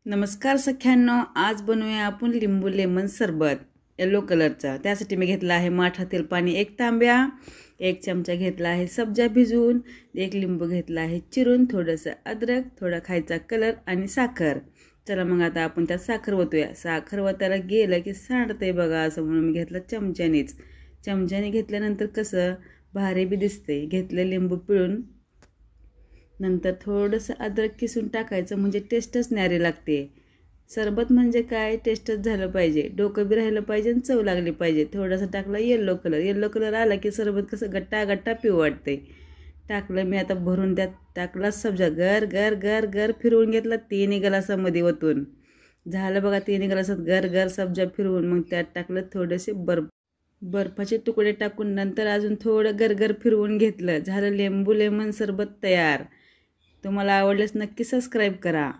नमस्कार सख्यांनो, आज बनवूया आपण लिंबू लेमन सरबत येलो कलरचा। त्यासाठी मी घेतला आहे माठा तेल पाणी 1 तांब्या, 1 चमचा घेतला आहे सब्जा भिजवून, 1 लिंबू घेतला आहे चिरून, थोडंसं अद्रक, थोडा खायचा कलर आणि साखर। चला मग आता आपण त्यात साखर ओतूया। साखर ओतायला गेलं की सांडते बघा, असं म्हणून मी घेतलं चमच्यानेच। चमच्याने घेतल्यानंतर कसं भारी बी दिसते। घेतलं लिंबू पिळून, नंतर थोडंसं अद्रक किसून टाकायचं, म्हणजे टेस्टच न्यारी लागते। सरबत म्हणजे काय, टेस्टच झालं पाहिजे, डोकं बी राहिलं पाहिजे आणि चव लागली पाहिजे। थोडंसं टाकलं येलो कलर आला की सरबत कसं गट्टा गट्टा पिऊ वाटते। टाकलं मी आता भरून, त्यात टाकला सब्जा, गर गर गर गर फिरवून घेतला 3 ग्लासामध्ये ओतून। झालं बघा 3 ग्लासात गर गर सब्जा फिरवून, मग त्यात टाकलं थोडेसे बर्फाचे तुकडे टाकून, नंतर अजून थोडं गरगर फिरवून घेतलं। झालं लिंबू लेमन सरबत तयार। तुम्हाला आवडल्यास नक्की सबस्क्राईब करा।